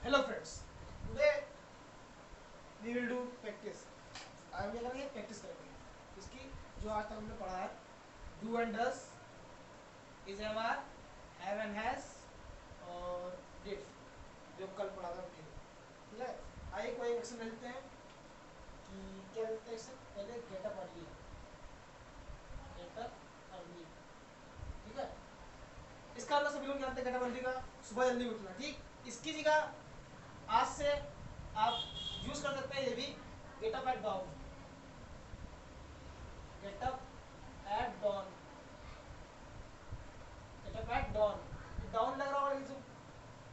Hello friends, today we will do practice. आज हम क्या करेंगे? प्रैक्टिस करेंगे इसकी जो आज तक हमने पढ़ा है। Do and does, is am are, have and has और डिड, जो कल पढ़ा था हमने। ठीक है, आइए कोई एक्शन लेते हैं कि क्या लेते हैं एक्शन। पहले gate up early, gate up early. ठीक है, इसका मतलब सभी लोग जानते हैं गेट अप अर्ली का सुबह जल्दी उठना। ठीक, इसकी जगह आज से आप यूज कर सकते हैं ये भी, get up at down, get up at dawn, get up at dawn. Down लग रहा होगा लेकिन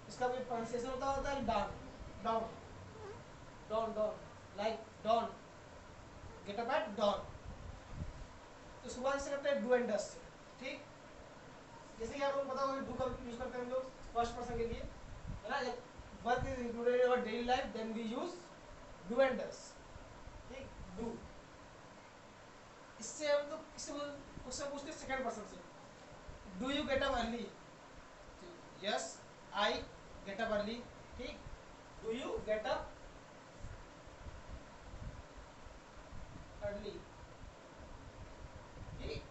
इसका कोई प्रोनाउंसिएशन होता है down, down, dawn, dawn, like dawn, get up at dawn. तो सुबह से करते हैं डू एंड डस से। ठीक, जैसे कि आपको पता होगा डू का यूज करते हैं हम लोग फर्स्ट पर्सन के लिए, है ना। जब work is included in our daily life then we use do and does. ठीक, डू। इससे हम लोग उससे पूछते हैं सेकंड पर्सन से, do you get up early? Yes, I get up early. ठीक, do you get up early? ठीक,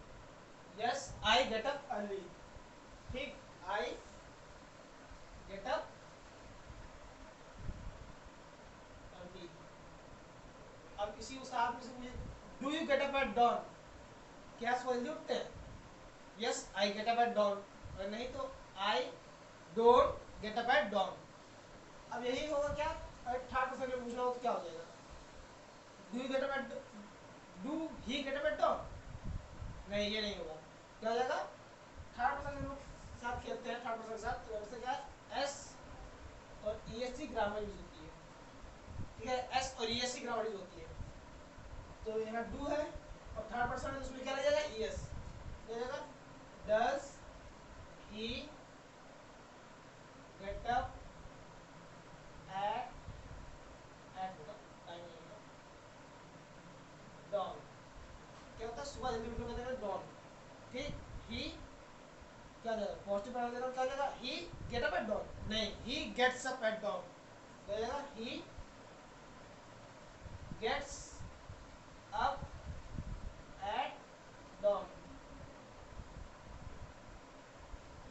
yes I get up early. ठीक, आई गेट अप अर्ली। अब इसी उस आप से पूछे, do you get up at dawn? क्या सुबह जल्दी उठते हैं? Yes I get up at dawn. और नहीं तो I don't get up at dawn. अब यही होगा क्या, अगर थर्ड पर्सन में पूछना हो तो क्या हो जाएगा? Do you get up at, do he get up at dawn? नहीं, ये नहीं होगा। क्या हो जाएगा? थर्ड पर्सन के लोग साथ खेलते हैं, थर्ड पर्सन के साथ, तो वैसे क्या है, एस और ई एस सी ग्रामर यूज होती है। ठीक है, एस और ई एस सी ग्रामर यूज होती है। तो यहाँ डू है और थर्ड पर्सन है, उसमें क्या लग जाएगा? ई एस लग जाएगा। Does he get up at, at होगा, टाइम नहीं होगा, डॉन। क्या होता है? सुबह जल्दी उठने का देगा डॉन। ठीक, ही क्या जाएगा? पॉजिटिव बना देगा, क्या जाएगा? He get up at dawn. नहीं, he gets up at dawn. क्या जाएगा? He gets up at dawn.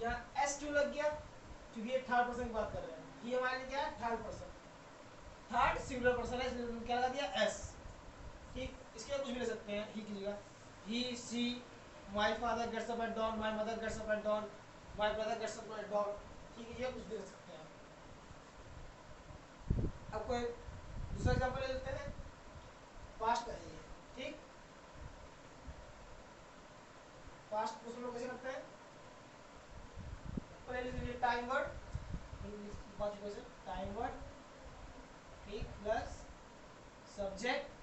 यहाँ एस क्यों लग गया? क्योंकि ये थर्ड पर्सन की बात कर रहे हैं। ही हमारे लिए क्या है? Third person, third singular person है, इसलिए क्या लगा दिया? एस। ठीक, इसके लिए कुछ भी ले सकते हैं ही की जगह। He, she, my father gets up at dawn, my mother gets up at dawn, my brother gets up at dawn. ठीक है, ये कुछ भी ले सकते हैं। अब कोई दूसरा एग्जांपल ले लेते हैं, पास्ट का है ये। ठीक, पास्ट को हम लोग कैसे करते हैं? पहले लिख लीजिए टाइम वर्ड, बात कैसे टाइम वर्ड, ठीक, प्लस सब्जेक्ट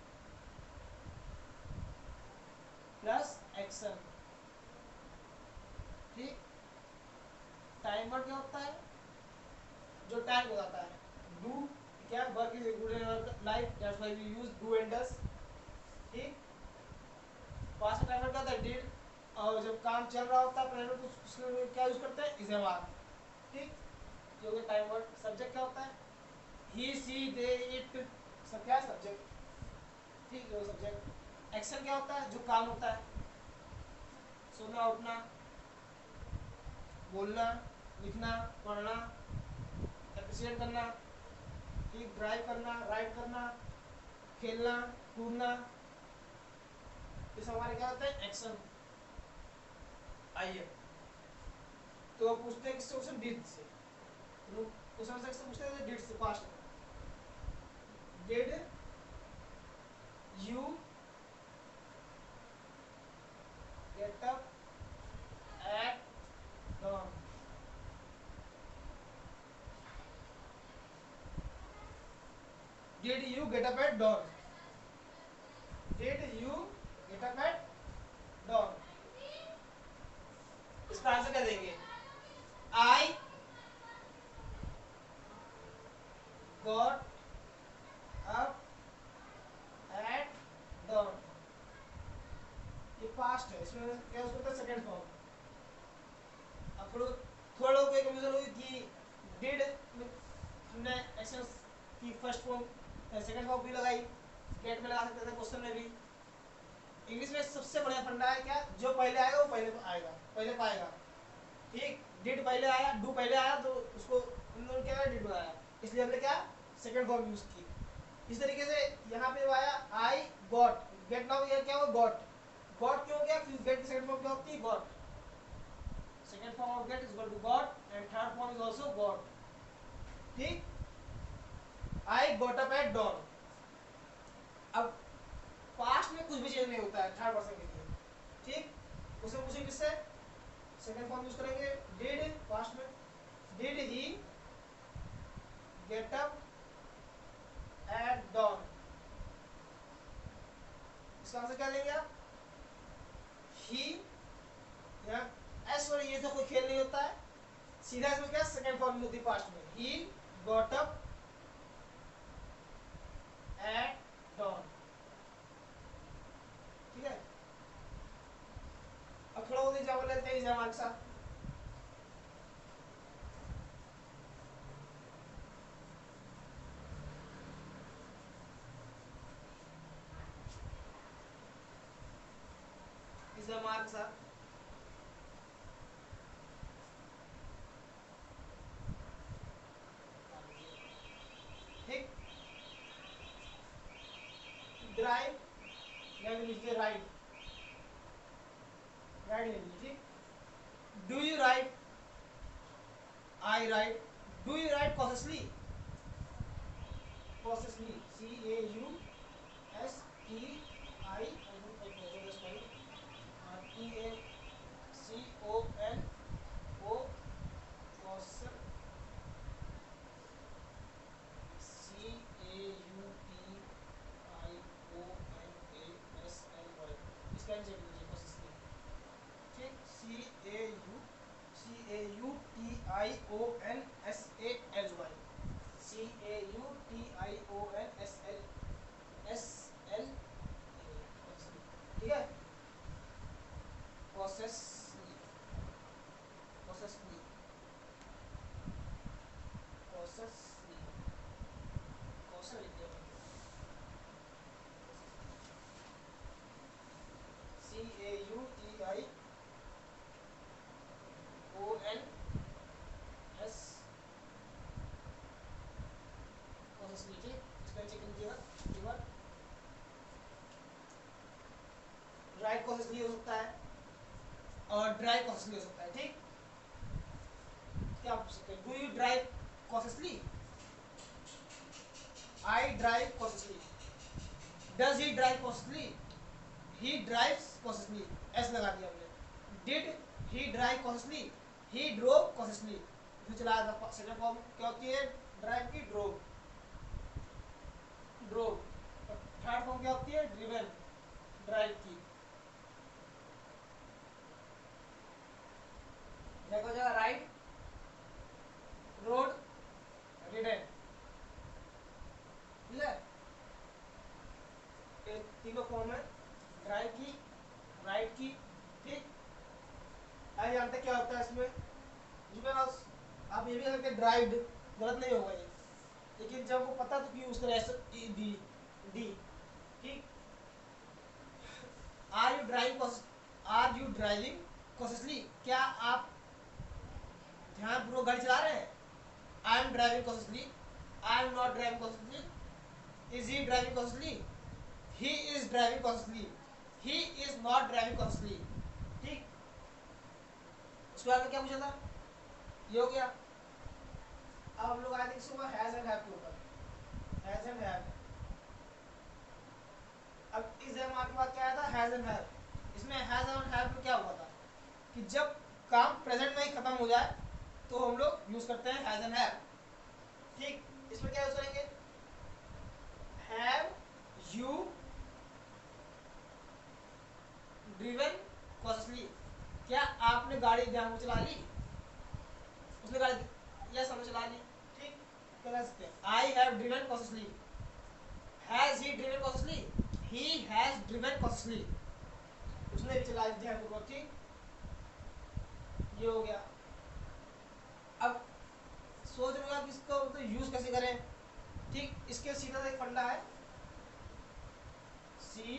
प्लस एक्शन। ठीक, टाइम वर्ड क्या होता है? जो टाइम बताता है। डू क्या, work is included in our life that's why we use do and does. ठीक, पास्ट का टाइम वर्ड क्या होता है? डिड। और जब काम चल रहा होता है प्रेजेंट तो उसके लिए क्या यूज करते हैं? Is am are. ठीक, जो कि टाइम वर्ड। सब्जेक्ट क्या होता है? ही, सी, दे, इट, सब क्या है? सब्जेक्ट। ठीक, जो सब्जेक्ट। एक्शन क्या होता है? जो काम होता है, सोना, उठना, बोलना, लिखना, पढ़ना, अप्रिशिएट करना, ठीक, ड्राइव करना, राइड करना, खेलना, कूदना, ये सब हमारे क्या होते हैं? एक्शन। आइए, तो पूछते हैं किससे? क्वेश्चन डिड से। तो क्वेश्चन से पूछते हैं डिड से, पास्ट में। Did you get up eight dawn? Did you get up at dawn? Did you get up at dawn? इसका आंसर क्या देंगे? I got up at dawn। ये पास्ट है, इसमें क्या यूज करते हैं? Second form. अब थोड़ा लोगों को कंफ्यूजन होगी कि डिड हमने एक्शन की फर्स्ट फॉर्म सेकंड फॉर्म भी लगाई, गेट में लगा सकते थे, क्वेश्चन में भी। इंग्लिश में सबसे बढ़िया फंडा है क्या, जो पहले आएगा वो पहले आएगा, पहले पाएगा। ठीक, डिड पहले आया, डू पहले आया, तो उसको उन दोनों क्या डिड बनाया, इसलिए हमने क्या सेकंड फॉर्म यूज की। इस तरीके से यहाँ पे आया आई गॉट, गेट नाउ ये क्या हुआ गॉट, गॉट क्यों हो गया, क्योंकि गेट की सेकंड फॉर्म क्या होती है got, second form of get is equal to got and third form is also got. ठीक, I got up at dawn. अब पास्ट में कुछ भी चेंज नहीं होता है थर्ड पर्सन के लिए। ठीक, उसे पूछेंगे किससे, सेकंड फॉर्म यूज करेंगे, डिड पास्ट में, did he get up at dawn. इसका आंसर क्या लेंगे आप, ही, एस और ये तो कोई खेल नहीं होता है, सीधा इसमें क्या सेकंड फॉर्म होती है पास्ट में, he got up at dawn. ठीक है, अब थोड़ा बहुत एग्जाम्पल लेते हैं हमारे साथ। हमारे साथ ठीक, ड्राइव या लिखिए राइट, राइट ले लीजिए। ठीक, do you right, I right, do you right consciously, consciously, CAUSELY, ठीक है, कॉन्शियसली, कॉन्शियसली, कॉन्शियसली, कौशल लिख दिया CAUTIONS, कॉन्शियसली। ठीक, इसका चेक कीजिएगा एक बार, राइट कॉन्शियसली हो सकता है और ड्राइव कॉन्शियसली हो सकता है। ठीक, क्या पूछ सकते हैं, do you drive consciously, I drive consciously, does he drive consciously, he drives consciously, S लगा दिया हमने, did he drive consciously, he drove consciously, इसमें चला था सेकंड फॉर्म क्या होती है ड्राइव की, ड्रोव, ड्रोव, थर्ड फॉर्म क्या होती है ड्रिवन, ड्राइव की, देखो जगह राइट, रोड, रिडन। ठीक है, ये तीनों फॉर्म है ड्राइव की, राइट की। ठीक, आइए जानते क्या होता है इसमें, इसमें आप ये भी करके ड्राइव्ड गलत नहीं होगा ये, लेकिन जब वो पता तो यूज करें डी, डी। ठीक, आर यू ड्राइविंग कॉन्शियसली, क्या आप ध्यानपूर्वक गाड़ी चला रहे हैं, I am driving consciously, I am not driving consciously, is he driving consciously, he is driving consciously, he is not driving consciously. ठीक, उसके बाद में क्या पूछा था, ये हो गया। अब हम लोग आए थे इसके ऊपर हैज एंड हैव के ऊपर, हैज एंड हैव। अब इस एमआर के बाद क्या आया था हैज एंड हैव, इसमें हैज एंड हैव में क्या हुआ था कि जब काम प्रेजेंट में ही खत्म हो जाए तो हम लोग यूज करते हैं हैज एंड हैव। ठीक, इसमें क्या यूज करेंगे, हैव यू ड्रिवन कॉन्शियसली, क्या आपने गाड़ी ध्यान चला ली, उसने गाड़ी यस हमने चला ली। ठीक, क्या कह सकते हैं, I have driven consciously, has he driven consciously, he has driven consciously, उसने भी चला ध्यानपूर्वक। ठीक, ये हो गया। अब सोच रहे हो कि इसको तो यूज कैसे करें। ठीक, इसके सीधा सा एक फंडा है, see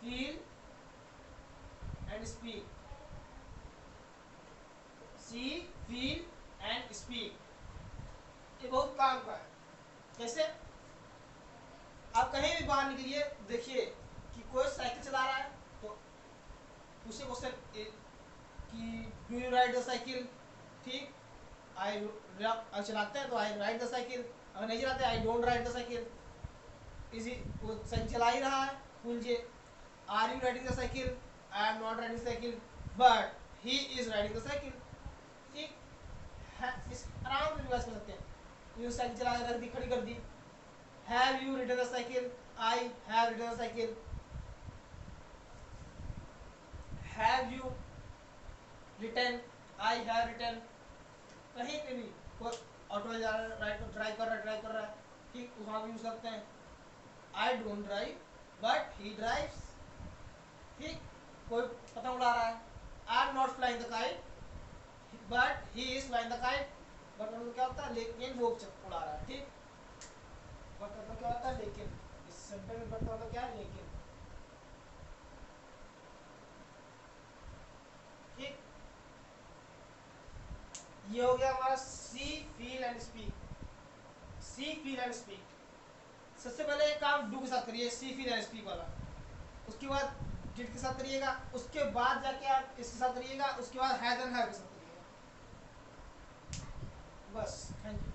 feel and speak, see feel and speak, ये बहुत काम का है। कैसे? आप कहीं भी बाहर निकलिए, देखिए कि कोई साइकिल चला रहा है तो उसे क्वेश्चन कि do you ride the cycle. ठीक, आई चलाते हैं तो आई राइड द साइकिल, अगर नहीं चलाते I don't ride the cycle. Easy, वो साइकिल चला ही रहा है, पूछिए are you riding the cycle, I am not riding cycle but he is riding the cycle. ठीक है, इस आराम से रिवाइज कर सकते हैं। यू साइकिल चला रख दी, खड़ी कर दी, have you written the cycle, I have written the cycle, have you written, I have written. कहीं पे भी कोई ऑटो जा रहा है, ड्राइव कर रहा है, ठीक, वहाँ भी यूज करते हैं। I don't drive but he drives. ठीक, कोई पतंग उड़ा रहा है, आई am not flying the kite but he is flying the kite. But मतलब क्या होता है, लेकिन वो उड़ा रहा है। ठीक, बट मतलब क्या होता है, लेकिन इस सेंटेंस में मतलब क्या है, लेकिन। ठीक, ये हो गया हमारा see feel and speak. See feel and speak, सबसे पहले एक काम डू के साथ करिए, सी फील एंड स्पीक वाला, उसके बाद डिड के साथ करिएगा, उसके बाद जाके आप इसके साथ करिएगा, उसके बाद हैज एंड हैव के साथ करिएगा। बस, थैंक यू।